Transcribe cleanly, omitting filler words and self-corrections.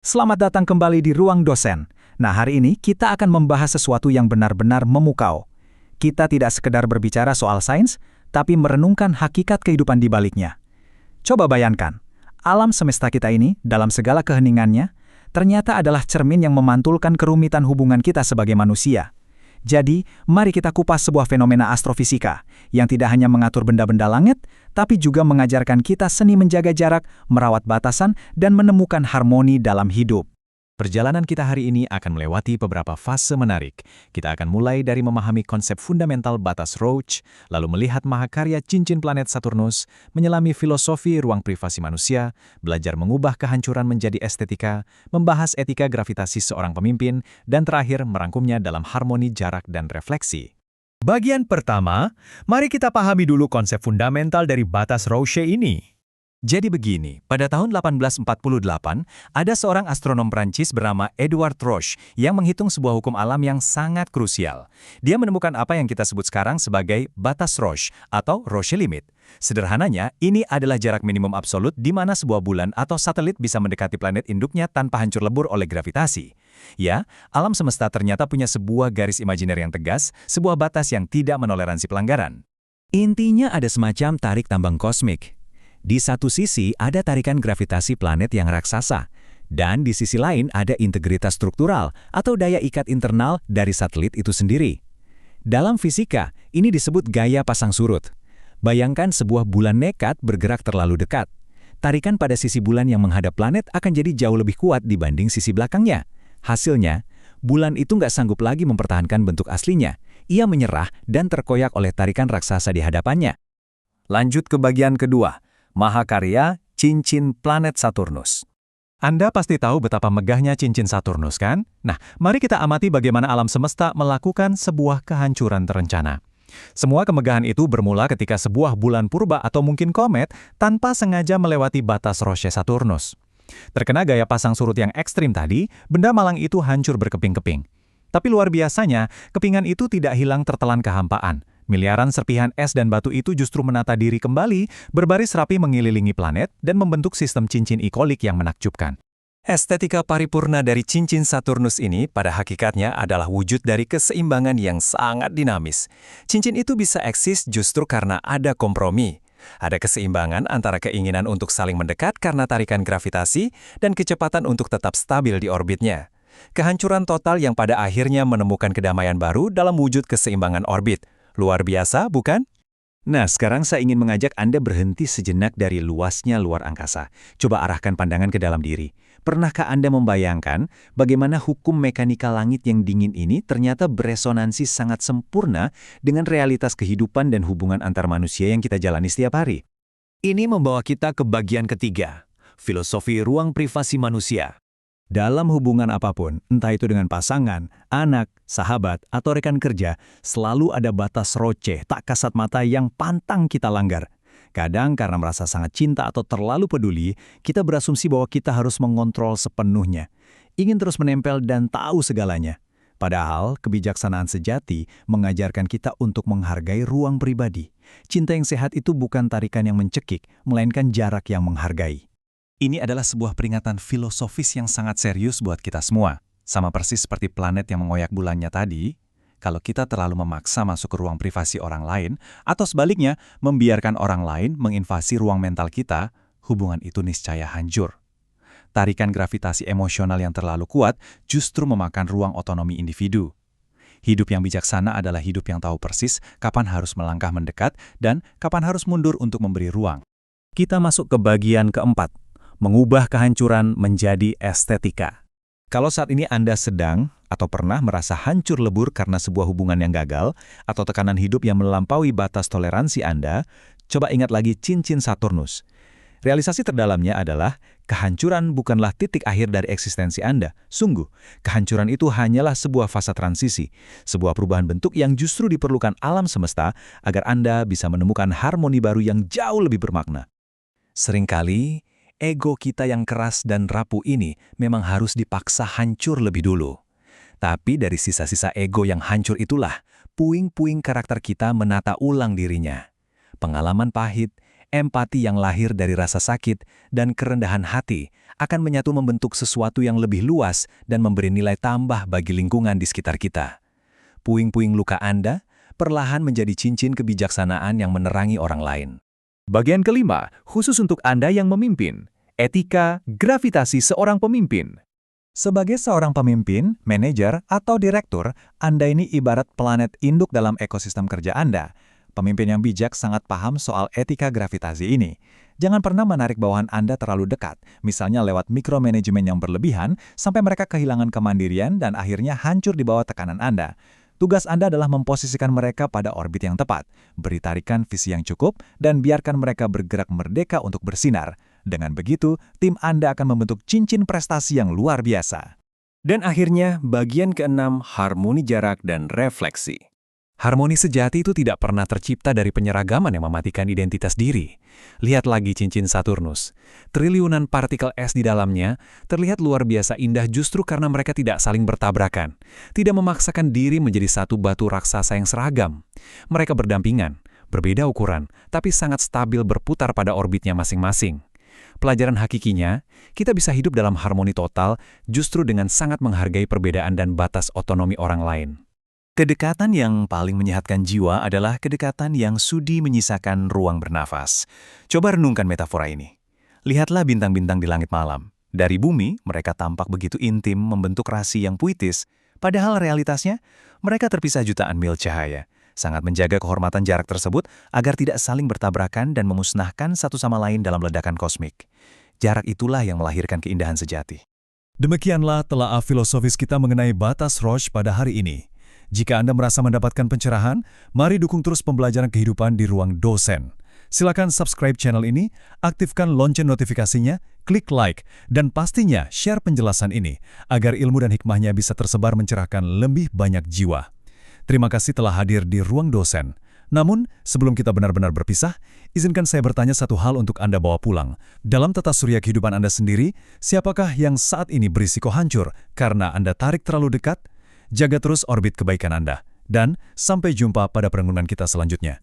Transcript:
Selamat datang kembali di Ruang Dosen. Nah, hari ini kita akan membahas sesuatu yang benar-benar memukau. Kita tidak sekedar berbicara soal sains, tapi merenungkan hakikat kehidupan di baliknya. Coba bayangkan, alam semesta kita ini, dalam segala keheningannya, ternyata adalah cermin yang memantulkan kerumitan hubungan kita sebagai manusia. Jadi, mari kita kupas sebuah fenomena astrofisika yang tidak hanya mengatur benda-benda langit, tapi juga mengajarkan kita seni menjaga jarak, merawat batasan, dan menemukan harmoni dalam hidup. Perjalanan kita hari ini akan melewati beberapa fase menarik. Kita akan mulai dari memahami konsep fundamental batas Roche, lalu melihat mahakarya cincin planet Saturnus, menyelami filosofi ruang privasi manusia, belajar mengubah kehancuran menjadi estetika, membahas etika gravitasi seorang pemimpin, dan terakhir merangkumnya dalam harmoni jarak dan refleksi. Bagian pertama, mari kita pahami dulu konsep fundamental dari batas Roche ini. Jadi begini, pada tahun 1848, ada seorang astronom Prancis bernama Edward Roche yang menghitung sebuah hukum alam yang sangat krusial. Dia menemukan apa yang kita sebut sekarang sebagai batas Roche atau Roche limit. Sederhananya, ini adalah jarak minimum absolut di mana sebuah bulan atau satelit bisa mendekati planet induknya tanpa hancur lebur oleh gravitasi. Ya, alam semesta ternyata punya sebuah garis imajiner yang tegas, sebuah batas yang tidak menoleransi pelanggaran. Intinya ada semacam tarik tambang kosmik. Di satu sisi ada tarikan gravitasi planet yang raksasa, dan di sisi lain ada integritas struktural atau daya ikat internal dari satelit itu sendiri. Dalam fisika, ini disebut gaya pasang surut. Bayangkan sebuah bulan nekat bergerak terlalu dekat. Tarikan pada sisi bulan yang menghadap planet akan jadi jauh lebih kuat dibanding sisi belakangnya. Hasilnya, bulan itu nggak sanggup lagi mempertahankan bentuk aslinya. Ia menyerah dan terkoyak oleh tarikan raksasa di hadapannya. Lanjut ke bagian kedua. Mahakarya cincin planet Saturnus. Anda pasti tahu betapa megahnya cincin Saturnus, kan? Nah, mari kita amati bagaimana alam semesta melakukan sebuah kehancuran terencana. Semua kemegahan itu bermula ketika sebuah bulan purba atau mungkin komet tanpa sengaja melewati batas Roche Saturnus. Terkena gaya pasang surut yang ekstrim tadi, benda malang itu hancur berkeping-keping. Tapi luar biasanya, kepingan itu tidak hilang tertelan kehampaan. Miliaran serpihan es dan batu itu justru menata diri kembali, berbaris rapi mengelilingi planet dan membentuk sistem cincin ikolik yang menakjubkan. Estetika paripurna dari cincin Saturnus ini pada hakikatnya adalah wujud dari keseimbangan yang sangat dinamis. Cincin itu bisa eksis justru karena ada kompromi. Ada keseimbangan antara keinginan untuk saling mendekat karena tarikan gravitasi dan kecepatan untuk tetap stabil di orbitnya. Kehancuran total yang pada akhirnya menemukan kedamaian baru dalam wujud keseimbangan orbit. Luar biasa, bukan? Nah, sekarang saya ingin mengajak Anda berhenti sejenak dari luasnya luar angkasa. Coba arahkan pandangan ke dalam diri. Pernahkah Anda membayangkan bagaimana hukum mekanika langit yang dingin ini ternyata beresonansi sangat sempurna dengan realitas kehidupan dan hubungan antar manusia yang kita jalani setiap hari? Ini membawa kita ke bagian ketiga, filosofi ruang privasi manusia. Dalam hubungan apapun, entah itu dengan pasangan, anak, sahabat, atau rekan kerja, selalu ada batas Roche tak kasat mata yang pantang kita langgar. Kadang karena merasa sangat cinta atau terlalu peduli, kita berasumsi bahwa kita harus mengontrol sepenuhnya. Ingin terus menempel dan tahu segalanya. Padahal, kebijaksanaan sejati mengajarkan kita untuk menghargai ruang pribadi. Cinta yang sehat itu bukan tarikan yang mencekik, melainkan jarak yang menghargai. Ini adalah sebuah peringatan filosofis yang sangat serius buat kita semua. Sama persis seperti planet yang mengoyak bulannya tadi, kalau kita terlalu memaksa masuk ke ruang privasi orang lain, atau sebaliknya, membiarkan orang lain menginvasi ruang mental kita, hubungan itu niscaya hancur. Tarikan gravitasi emosional yang terlalu kuat justru memakan ruang otonomi individu. Hidup yang bijaksana adalah hidup yang tahu persis kapan harus melangkah mendekat dan kapan harus mundur untuk memberi ruang. Kita masuk ke bagian keempat. Mengubah kehancuran menjadi estetika. Kalau saat ini Anda sedang atau pernah merasa hancur lebur karena sebuah hubungan yang gagal atau tekanan hidup yang melampaui batas toleransi Anda, coba ingat lagi cincin Saturnus. Realisasi terdalamnya adalah kehancuran bukanlah titik akhir dari eksistensi Anda. Sungguh, kehancuran itu hanyalah sebuah fase transisi, sebuah perubahan bentuk yang justru diperlukan alam semesta agar Anda bisa menemukan harmoni baru yang jauh lebih bermakna. Seringkali, ego kita yang keras dan rapuh ini memang harus dipaksa hancur lebih dulu. Tapi dari sisa-sisa ego yang hancur itulah, puing-puing karakter kita menata ulang dirinya. Pengalaman pahit, empati yang lahir dari rasa sakit, dan kerendahan hati akan menyatu membentuk sesuatu yang lebih luas dan memberi nilai tambah bagi lingkungan di sekitar kita. Puing-puing luka Anda perlahan menjadi cincin kebijaksanaan yang menerangi orang lain. Bagian kelima, khusus untuk Anda yang memimpin. Etika gravitasi seorang pemimpin. Sebagai seorang pemimpin, manajer, atau direktur, Anda ini ibarat planet induk dalam ekosistem kerja Anda. Pemimpin yang bijak sangat paham soal etika gravitasi ini. Jangan pernah menarik bawahan Anda terlalu dekat, misalnya lewat mikromanajemen yang berlebihan, sampai mereka kehilangan kemandirian dan akhirnya hancur di bawah tekanan Anda. Tugas Anda adalah memposisikan mereka pada orbit yang tepat, beri tarikan visi yang cukup, dan biarkan mereka bergerak merdeka untuk bersinar. Dengan begitu, tim Anda akan membentuk cincin prestasi yang luar biasa. Dan akhirnya, bagian keenam, harmoni jarak dan refleksi. Harmoni sejati itu tidak pernah tercipta dari penyeragaman yang mematikan identitas diri. Lihat lagi cincin Saturnus. Triliunan partikel es di dalamnya terlihat luar biasa indah justru karena mereka tidak saling bertabrakan. Tidak memaksakan diri menjadi satu batu raksasa yang seragam. Mereka berdampingan, berbeda ukuran, tapi sangat stabil berputar pada orbitnya masing-masing. Pelajaran hakikinya, kita bisa hidup dalam harmoni total justru dengan sangat menghargai perbedaan dan batas otonomi orang lain. Kedekatan yang paling menyehatkan jiwa adalah kedekatan yang sudi menyisakan ruang bernafas. Coba renungkan metafora ini. Lihatlah bintang-bintang di langit malam. Dari bumi, mereka tampak begitu intim membentuk rasi yang puitis. Padahal realitasnya, mereka terpisah jutaan mil cahaya. Sangat menjaga kehormatan jarak tersebut agar tidak saling bertabrakan dan memusnahkan satu sama lain dalam ledakan kosmik. Jarak itulah yang melahirkan keindahan sejati. Demikianlah telaah filosofis kita mengenai batas Roche pada hari ini. Jika Anda merasa mendapatkan pencerahan, mari dukung terus pembelajaran kehidupan di Ruang Dosen. Silakan subscribe channel ini, aktifkan lonceng notifikasinya, klik like, dan pastinya share penjelasan ini agar ilmu dan hikmahnya bisa tersebar mencerahkan lebih banyak jiwa. Terima kasih telah hadir di Ruang Dosen. Namun, sebelum kita benar-benar berpisah, izinkan saya bertanya satu hal untuk Anda bawa pulang. Dalam tata surya kehidupan Anda sendiri, siapakah yang saat ini berisiko hancur karena Anda tarik terlalu dekat? Jaga terus orbit kebaikan Anda. Dan sampai jumpa pada perenungan kita selanjutnya.